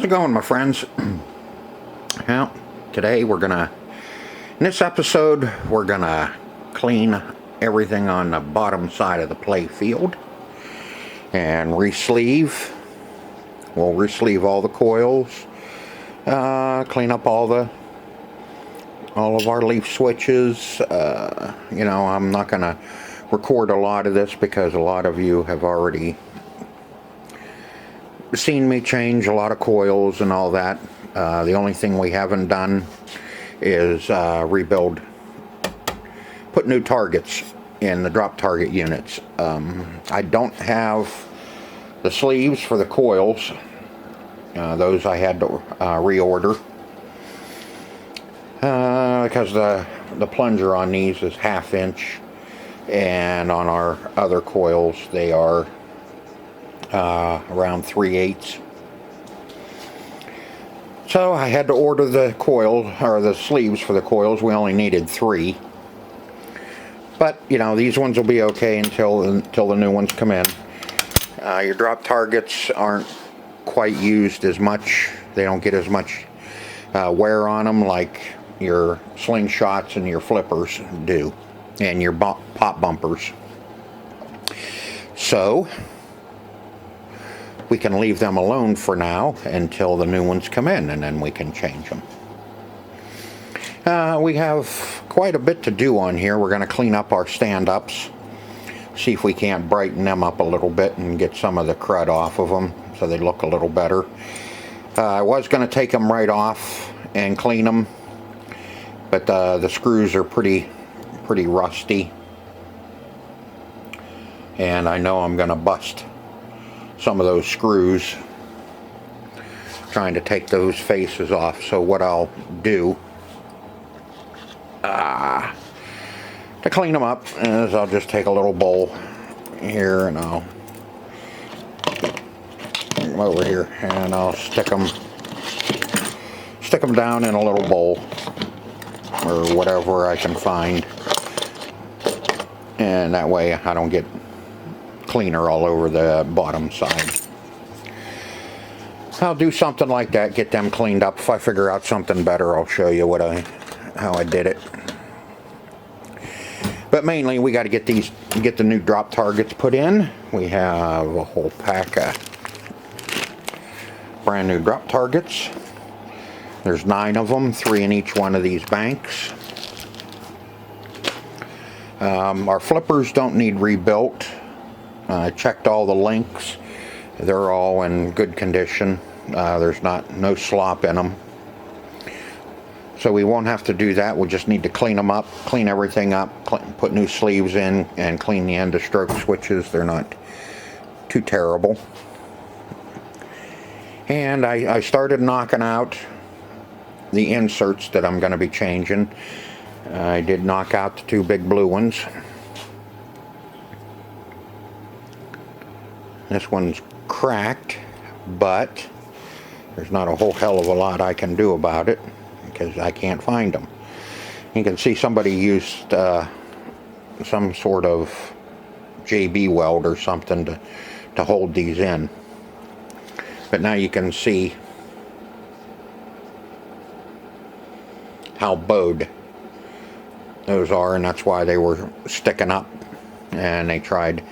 it going, my friends? Well, today in this episode, we're gonna clean everything on the bottom side of the playfield and re-sleeve. We'll re-sleeve all the coils, clean up all of our leaf switches. I'm not gonna record a lot of this because a lot of you have already seen me change a lot of coils and all that. The only thing we haven't done is rebuild, put new targets in the drop target units. I don't have the sleeves for the coils. Those I had to reorder because the plunger on these is 1/2 inch, and on our other coils they are around 3/8. So I had to order the coil, or the sleeves for the coils. We only needed 3, but these ones will be okay until the new ones come in. Your drop targets aren't quite used as much. They don't get as much wear on them like your slingshots and your flippers do, and your pop bumpers. So we can leave them alone for now until the new ones come in, and then we can change them. We have quite a bit to do on here. We're going to clean up our stand-ups, see if we can't brighten them up a little bit and get some of the crud off of them so they look a little better. I was going to take them right off and clean them, but the screws are pretty rusty, and I know I'm going to bust some of those screws trying to take those faces off. So what I'll do to clean them up is I'll just take a little bowl here, and I'll come over here and I'll stick them down in a little bowl or whatever I can find, and that way I don't get cleaner all over the bottom side. I'll do something like that, get them cleaned up. If I figure out something better, I'll show you how I did it. But mainly we got to get the new drop targets put in. We have a whole pack of brand new drop targets. There's 9 of them, 3 in each one of these banks. Our flippers don't need rebuilt. I checked all the links. They're all in good condition. There's no slop in them. So we won't have to do that. We'll just need to clean them up, clean everything up, put new sleeves in, and clean the end of stroke switches. They're not too terrible. And I started knocking out the inserts that I'm going to be changing. I did knock out the 2 big blue ones. This one's cracked, but there's not a whole hell of a lot I can do about it because I can't find them. You can see somebody used some sort of JB weld or something to hold these in. But now you can see how bowed those are, and that's why they were sticking up. And they tried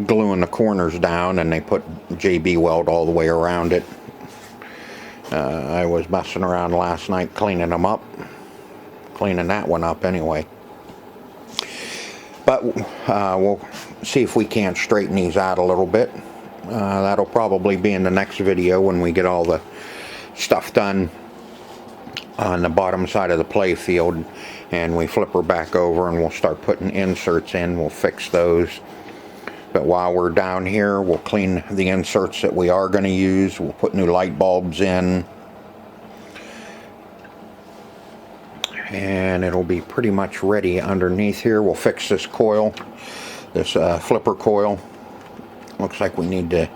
gluing the corners down, and they put JB weld all the way around it. I was messing around last night cleaning them up, cleaning that one up anyway. But we'll see if we can't straighten these out a little bit. That'll probably be in the next video when we get all the stuff done on the bottom side of the playfield, and we flip her back over and we'll start putting inserts in. We'll fix those. But while we're down here, we'll clean the inserts that we are going to use. We'll put new light bulbs in. And it'll be pretty much ready underneath here. We'll fix this coil, this flipper coil. Looks like we need to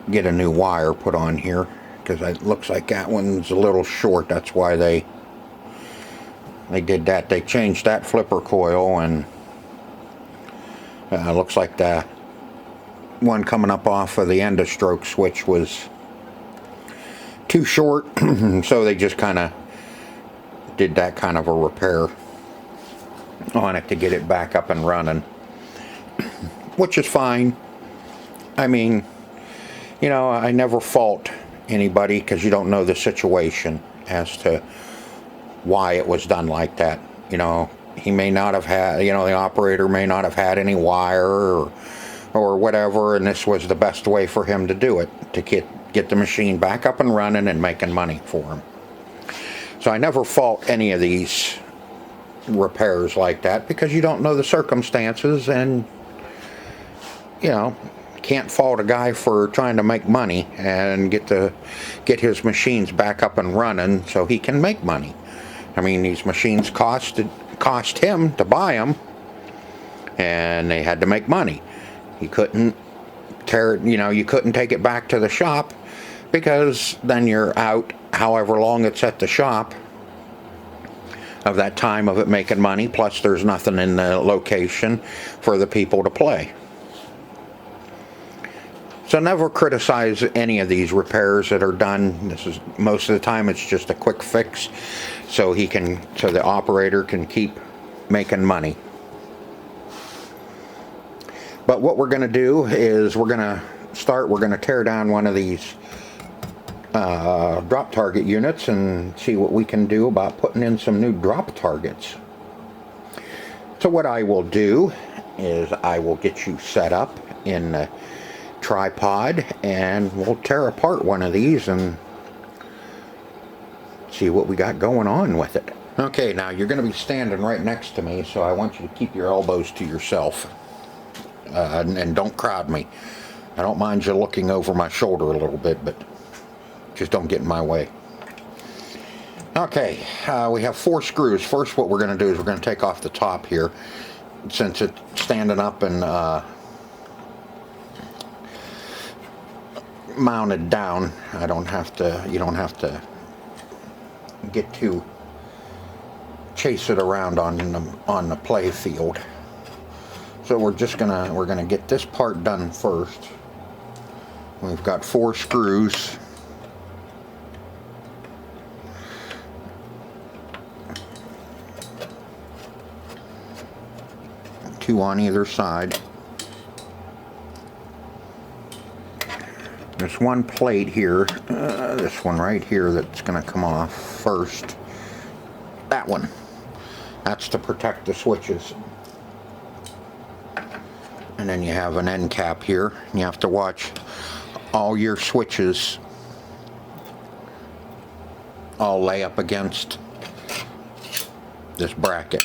get a new wire put on here, because it looks like that one's a little short. That's why they did that. They changed that flipper coil, and looks like the one coming up off of the end of stroke switch was too short, so they just kind of did that kind of a repair on it to get it back up and running, which is fine. I mean, you know, I never fault anybody because you don't know the situation as to why it was done like that. You know, he may not have had, you know, the operator may not have had any wire or whatever, and this was the best way for him to do it, to get the machine back up and running and making money for him. So I never fault any of these repairs like that because you don't know the circumstances, and you know, can't fault a guy for trying to make money and get his machines back up and running so he can make money. I mean, these machines cost him to buy them, and they had to make money. You couldn't you couldn't take it back to the shop because then you're out however long it's at the shop of that time of it making money, plus there's nothing in the location for the people to play. So never criticize any of these repairs that are done. This is most of the time it's just a quick fix so the operator can keep making money. But what we're going to do is we're going to tear down one of these drop target units and see what we can do about putting in some new drop targets. So what I will do is I will get you set up in the tripod and we'll tear apart one of these and see what we got going on with it. Okay, now you're going to be standing right next to me, so I want you to keep your elbows to yourself and don't crowd me. I don't mind you looking over my shoulder a little bit, but just don't get in my way. Okay, we have 4 screws. First, what we're going to do is we're going to take off the top here, since it's standing up and mounted down. You don't have to get to chase it around on the play field. So we're gonna get this part done first. We've got 4 screws. Two on either side. There's one plate here, this one right here, that's going to come off first. That one. That's to protect the switches. And then you have an end cap here. You have to watch all your switches all lay up against this bracket.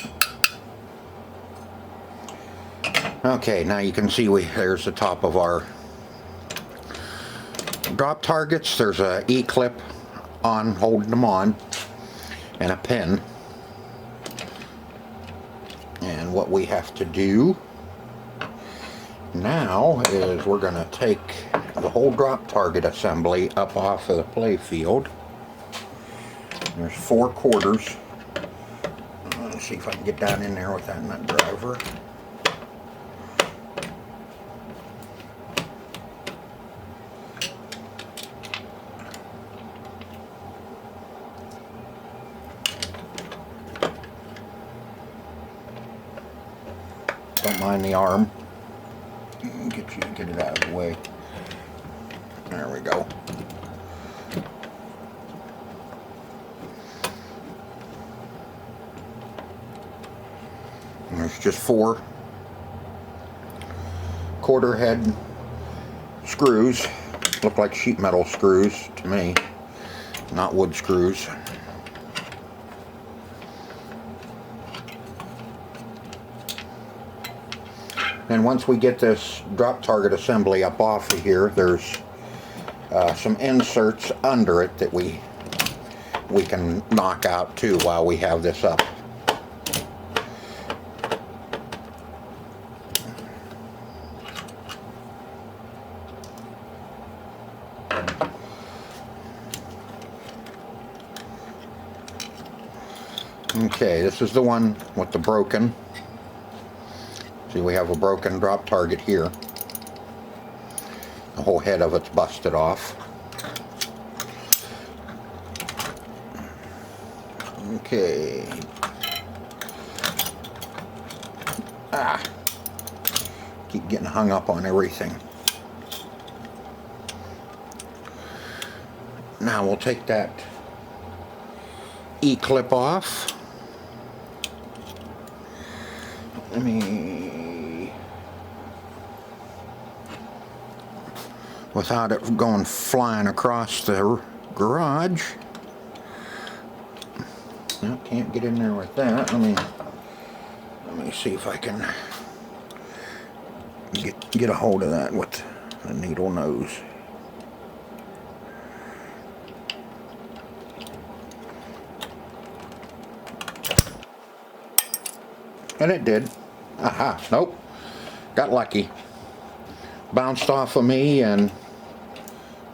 Okay, now you can see there's the top of our drop targets. There's a E-clip on holding them on and a pin. And what we have to do now is we're going to take the whole drop target assembly up off of the play field. There's 4 quarters. Let's see if I can get down in there with that nut driver. Don't mind the arm. Get it out of the way. There we go. And there's just 4 quarter head screws. Look like sheet metal screws to me, not wood screws. And once we get this drop target assembly up off of here, there's some inserts under it that we can knock out too while we have this up. Okay, this is the one with the broken. See, we have a broken drop target here. The whole head of it's busted off. Okay. Keep getting hung up on everything. Now we'll take that E-clip off. Let me, without it going flying across the garage. No, can't get in there with that. Let me see if I can get a hold of that with the needle nose. And it did. Aha, nope. Got lucky. Bounced off of me and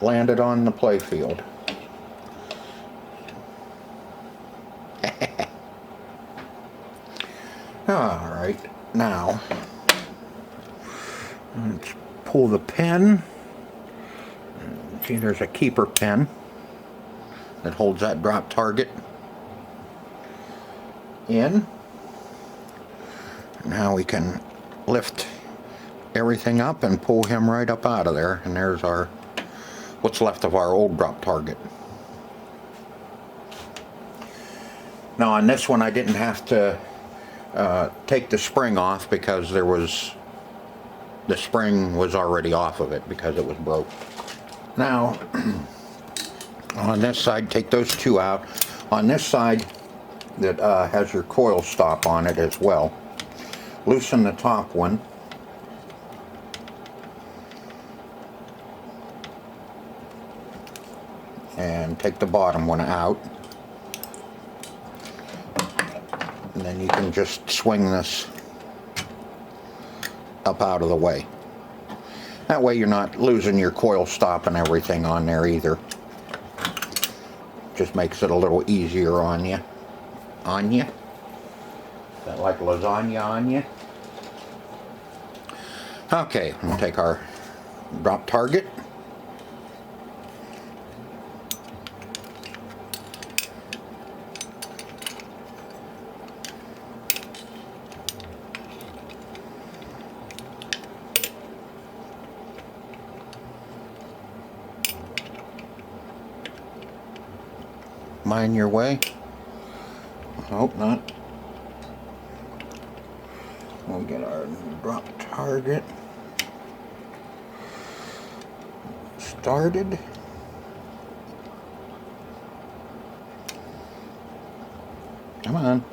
landed on the playfield. Alright, now let's pull the pin. See, there's a keeper pin that holds that drop target in. Now we can lift everything up and pull him right up out of there, and there's our what's left of our old drop target. Now on this one I didn't have to take the spring off because the spring was already off of it because it was broke. Now on this side, take those two out. On this side that has your coil stop on it as well, loosen the top one. And take the bottom one out. And then you can just swing this up out of the way. That way you're not losing your coil stop and everything on there either. Just makes it a little easier on you. Is that like lasagna on you? Okay, we'll take our drop target. Mind your way. Hope not. We'll get our drop target started. Come on.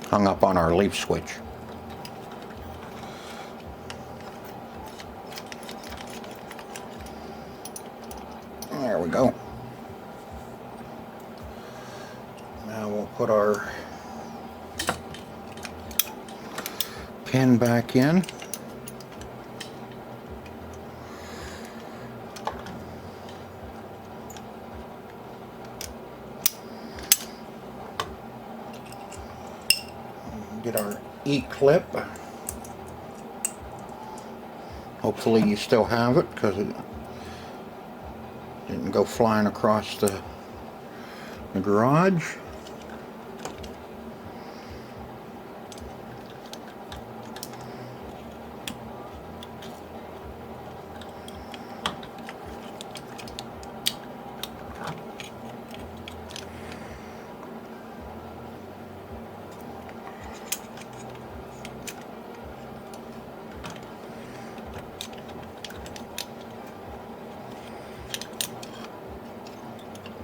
Hung up on our leaf switch. There we go. Now we'll put our pin back in. Get our E-clip. Hopefully you still have it because it didn't go flying across the garage.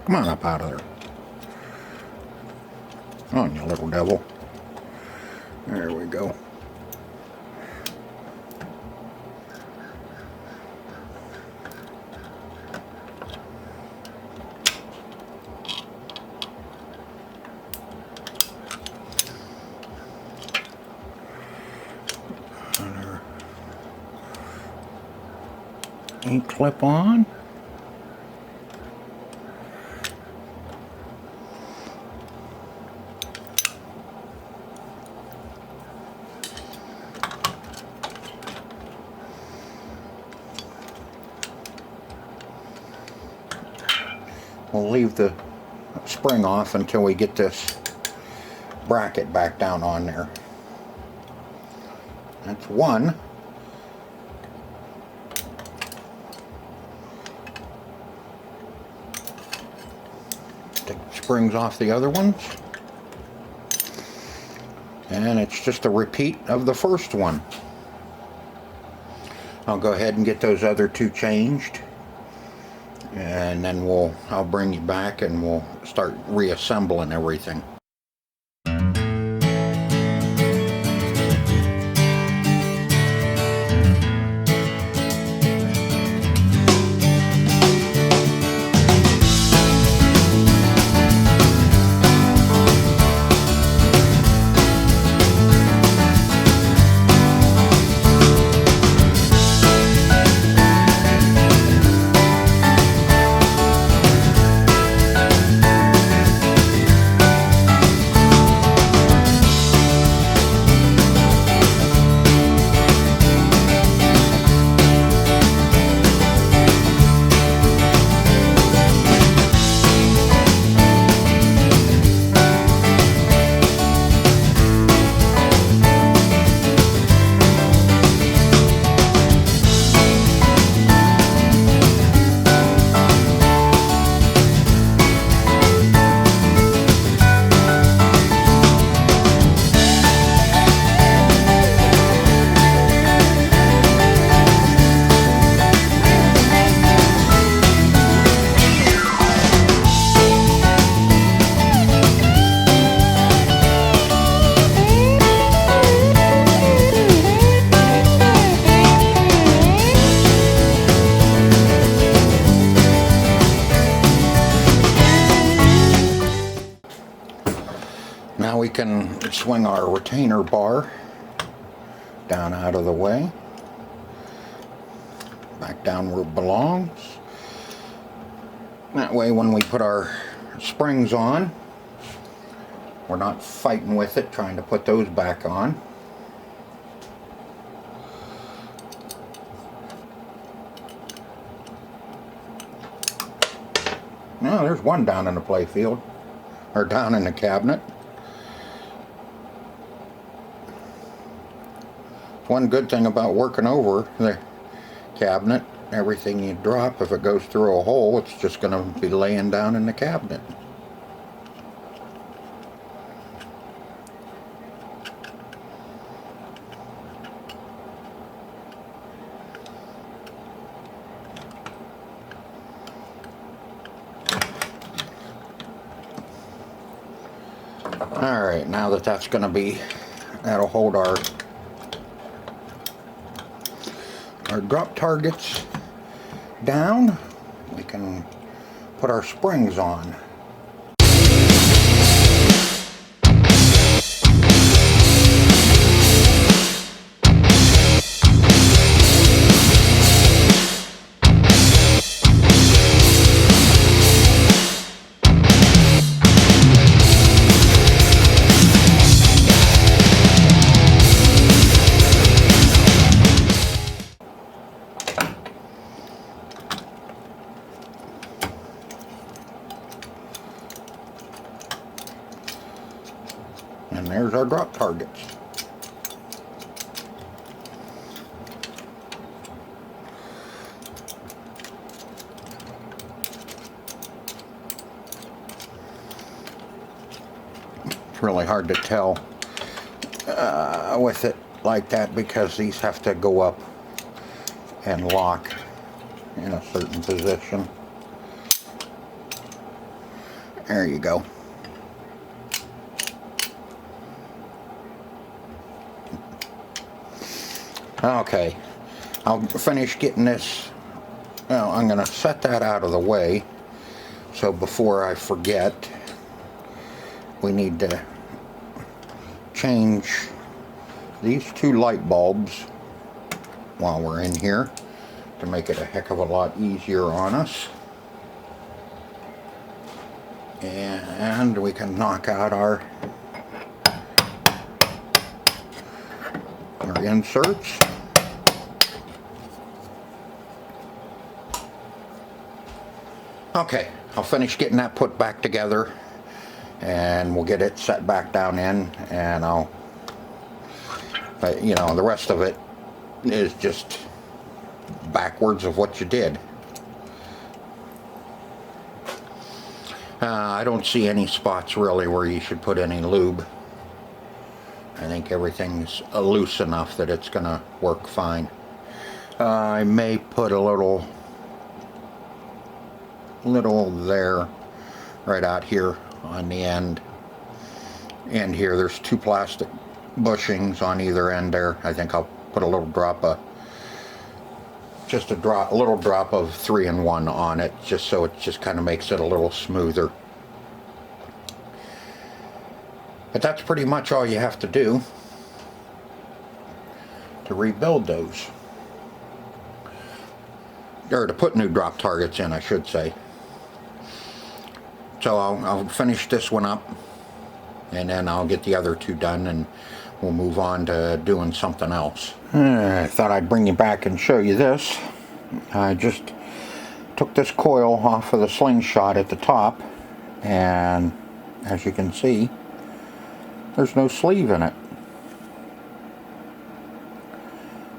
Come on up out of there. On, you little devil. There we go. ain't clip on. We'll leave the spring off until we get this bracket back down on there. That's one. Take the springs off the other ones. And it's just a repeat of the first one. I'll go ahead and get those other two changed. And then I'll bring you back and we'll start reassembling everything. Now we can swing our retainer bar down out of the way, back down where it belongs. That way when we put our springs on, we're not fighting with it trying to put those back on. Now there's one down in the playfield, or down in the cabinet. One good thing about working over the cabinet, everything you drop, if it goes through a hole, it's just going to be laying down in the cabinet. Alright, now that that's going to be, that'll hold our drop targets down, we can put our springs on. And there's our drop targets. It's really hard to tell with it like that because these have to go up and lock in a certain position. There you go. Okay, I'll finish getting this. Well, I'm going to set that out of the way. So before I forget, we need to change these two light bulbs while we're in here to make it a heck of a lot easier on us. And we can knock out our inserts. Okay, I'll finish getting that put back together, and we'll get it set back down in, and you know, the rest of it is just backwards of what you did. I don't see any spots really where you should put any lube. I think everything's loose enough that it's gonna work fine. I may put a little there, right out here on the end. And here there's 2 plastic bushings on either end there. I think I'll put a little drop of, a little drop of 3-in-1 on it, just so it just kind of makes it a little smoother. But that's pretty much all you have to do to rebuild those. Or to put new drop targets in, I should say. So I'll finish this one up, and then I'll get the other 2 done, and we'll move on to doing something else. I thought I'd bring you back and show you this. I just took this coil off of the slingshot at the top, and as you can see, there's no sleeve in it.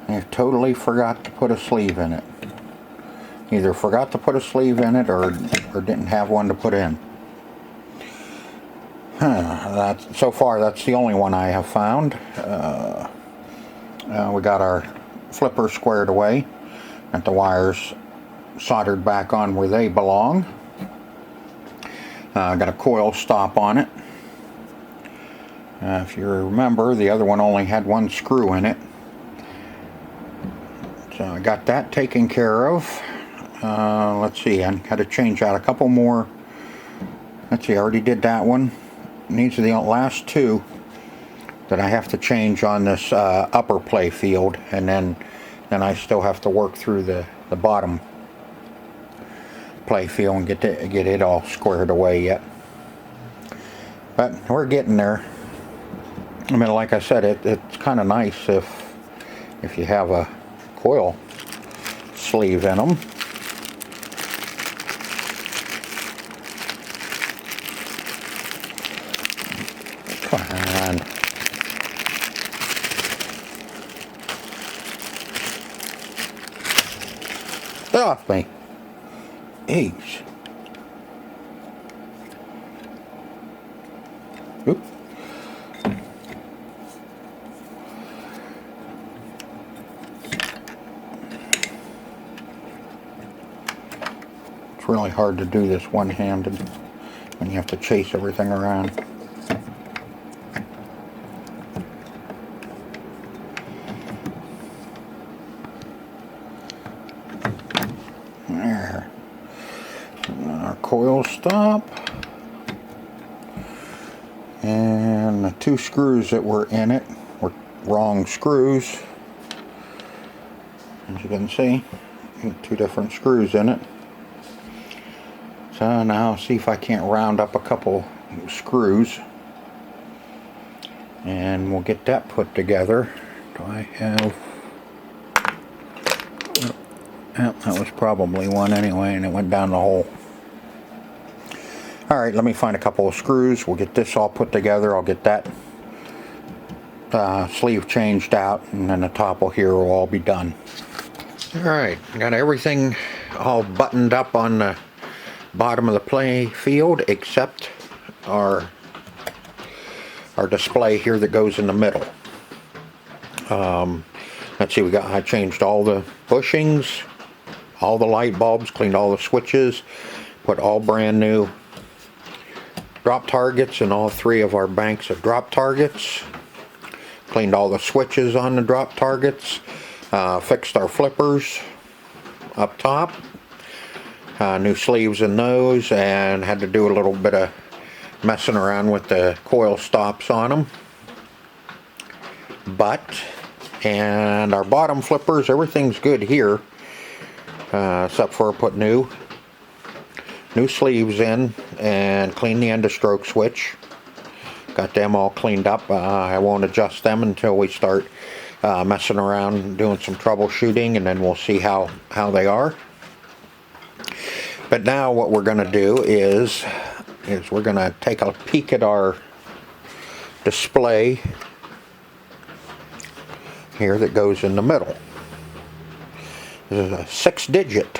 I totally forgot to put a sleeve in it. Either forgot to put a sleeve in it or didn't have one to put in. So far, that's the only one I have found. We got our flipper squared away, got the wires soldered back on where they belong. Got a coil stop on it. If you remember, the other one only had 1 screw in it. So I got that taken care of. Let's see, I had to change out a couple more. Let's see, I already did that one. These are the last 2 that I have to change on this upper Playfield, and then I still have to work through the bottom Playfield and get it all squared away yet. But we're getting there. I mean, like I said, it's kind of nice if you have a coil sleeve in them. And get off me. Eggs. Oop. It's really hard to do this one-handed when you have to chase everything around. There. Our coil stop. And the 2 screws that were in it were wrong screws. As you can see, 2 different screws in it. So now I'll see if I can't round up a couple screws, and we'll get that put together. Do I have... Yep, that was probably one anyway, and it went down the hole. Alright, let me find a couple of screws. We'll get this all put together. I'll get that sleeve changed out, and then the top here will all be done. Alright, got everything all buttoned up on the bottom of the Playfield except our display here that goes in the middle. Let's see, I changed all the bushings, all the light bulbs, cleaned all the switches, put all brand new drop targets in all 3 of our banks of drop targets, cleaned all the switches on the drop targets, fixed our flippers up top, new sleeves in those, and had to do a little bit of messing around with the coil stops on them. And our bottom flippers, everything's good here. except for put new sleeves in and clean the end of stroke switch. Got them all cleaned up. I won't adjust them until we start messing around doing some troubleshooting, and then we'll see how they are. But now what we're going to do is we're going to take a peek at our display here that goes in the middle. This is a 6-digit,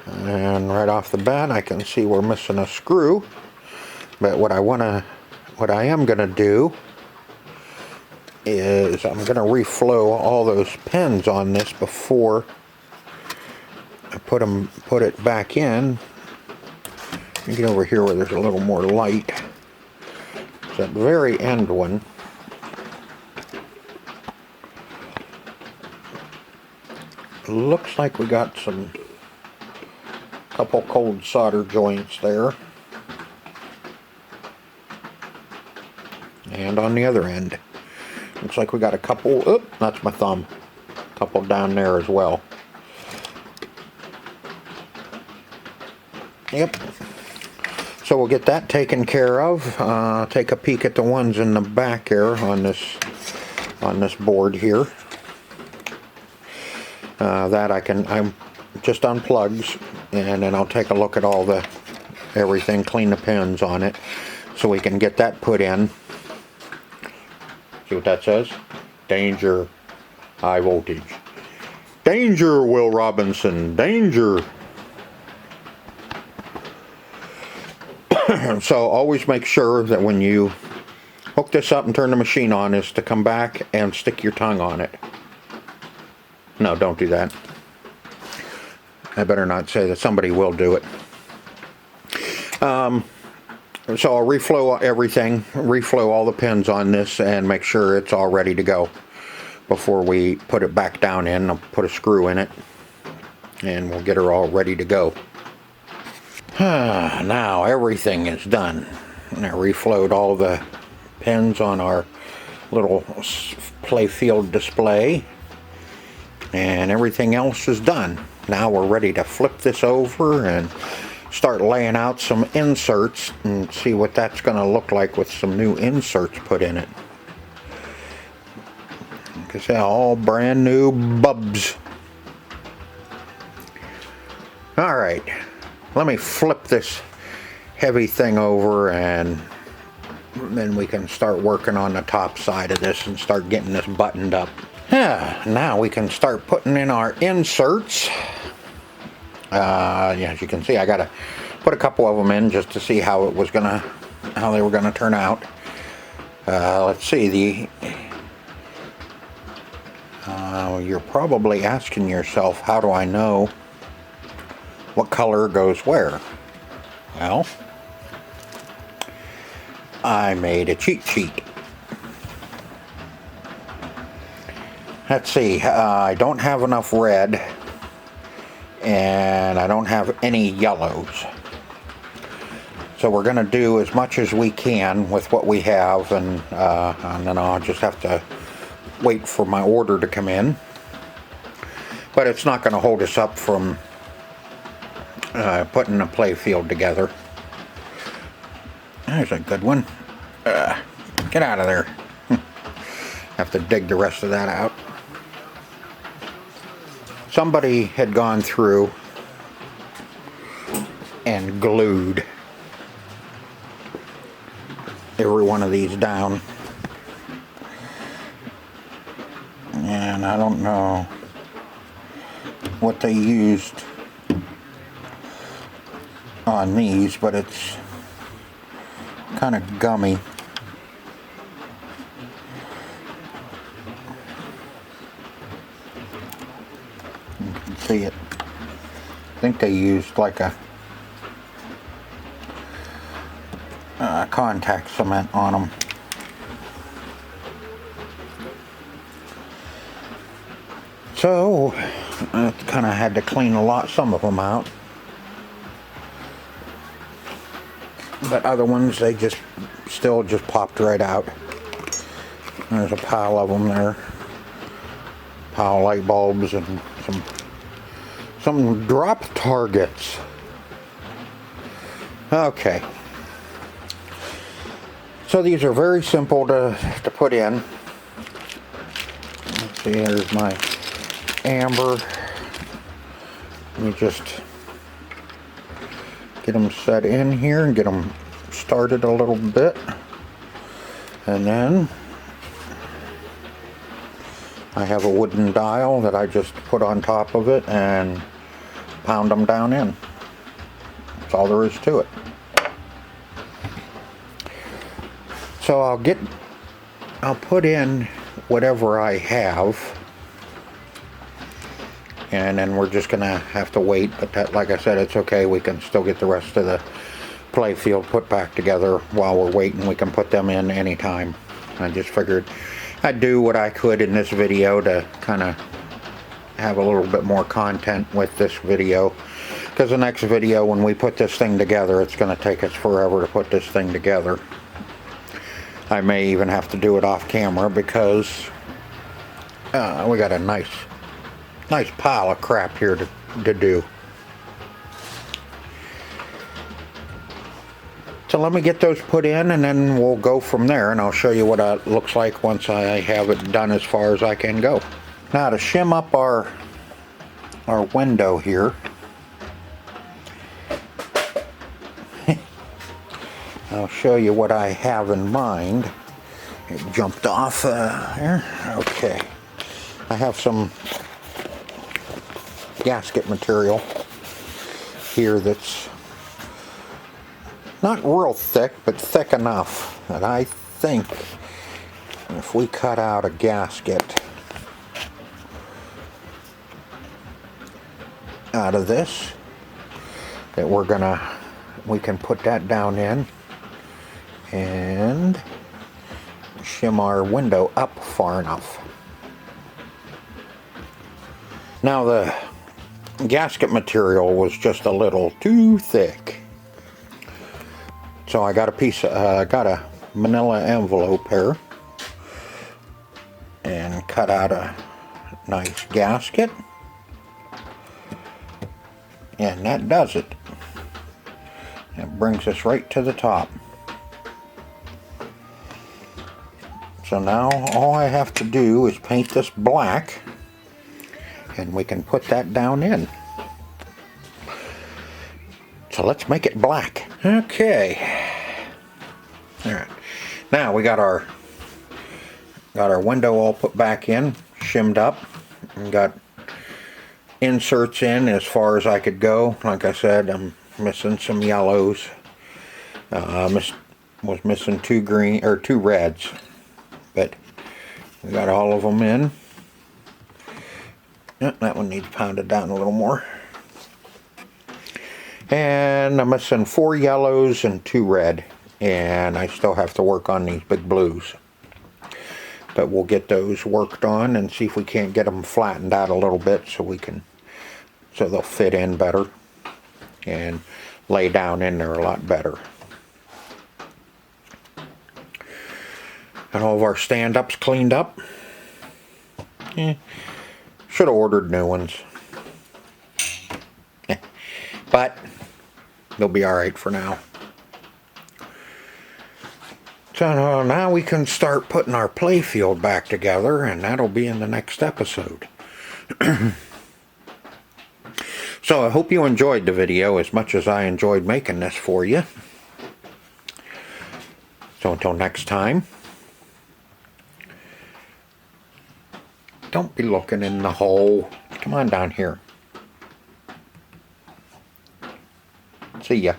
and right off the bat I can see we're missing a screw. But what I am going to do is I'm going to reflow all those pins on this before I put it back in. Let me get over here where there's a little more light. It's that very end one. Looks like we got couple cold solder joints there. And on the other end, looks like we got a couple, that's my thumb, a couple down there as well. Yep. So we'll get that taken care of. Take a peek at the ones in the back here on this board here. That I'm just unplugs, and then I'll take a look at everything, clean the pins on it, so we can get that put in. See what that says? Danger, high voltage. Danger, Will Robinson, danger. So always make sure that when you hook this up and turn the machine on is to come back and stick your tongue on it. No, don't do that. I better not say that. Somebody will do it. So I'll reflow everything, reflow all the pins on this, and make sure it's all ready to go before we put it back down in. I'll put a screw in it, and we'll get her all ready to go. Now everything is done. I reflowed all the pins on our little Playfield display, and everything else is done. Now we're ready to flip this over and start laying out some inserts and see what that's going to look like with some new inserts put in it. Because they're all brand new bubs. Alright, let me flip this heavy thing over, and then we can start working on the top side of this and start getting this buttoned up. Now we can start putting in our inserts. Yeah, as you can see, I gotta put a couple of them in just to see how they were gonna turn out. Let's see, you're probably asking yourself, how do I know what color goes where? Well, I made a cheat sheet. Let's see, I don't have enough red, and I don't have any yellows. So we're going to do as much as we can with what we have, and then I'll just have to wait for my order to come in. But it's not going to hold us up from putting a Playfield together. There's a good one. Get out of there. Have to dig the rest of that out. Somebody had gone through and glued every one of these down, and I don't know what they used on these, but it's kind of gummy. You can see it. I think they used like a contact cement on them. So I kind of had to clean some of them out, but other ones they still popped right out. There's a pile of them there, pile of light bulbs and some some drop targets. Okay. So these are very simple to put in. Let's see, here's my amber. Let me just get them set in here and get them started a little bit. And then I have a wooden dial that I just put on top of it and pound them down in. That's all there is to it. So I'll put in whatever I have, and then we're just gonna have to wait. But that, like I said, it's okay. We can still get the rest of the playfield put back together while we're waiting. We can put them in anytime. I just figured I'd do what I could in this video to kind of have a little bit more content with this video, because the next video, when we put this thing together, it's going to take us forever to put this thing together. I may even have to do it off camera because we got a nice pile of crap here to do. So let me get those put in, and then we'll go from there, and I'll show you what it looks like once I have it done as far as I can go. Now, to shim up our window here, I'll show you what I have in mind. It jumped off there. Okay. I have some gasket material here that's not real thick, but thick enough that I think if we cut out a gasket out of this, that we can put that down in and shim our window up far enough. Now, the gasket material was just a little too thick, so I got a manila envelope here and cut out a nice gasket, and that does it. It brings us right to the top. So now all I have to do is paint this black, and we can put that down in. So let's make it black. Okay. All right. Now we got our window all put back in, shimmed up, and got inserts in as far as I could go. Like I said, I'm missing some yellows. Was missing two reds, but we got all of them in. Yep, that one needs pounded down a little more. And I'm missing 4 yellows and 2 red, and I still have to work on these big blues. But we'll get those worked on and see if we can't get them flattened out a little bit so they'll fit in better and lay down in there a lot better. Got all of our stand-ups cleaned up. Should have ordered new ones. But they'll be alright for now. So now we can start putting our playfield back together, and that'll be in the next episode. So I hope you enjoyed the video as much as I enjoyed making this for you. So until next time, don't be looking in the hole. Come on down here. See ya.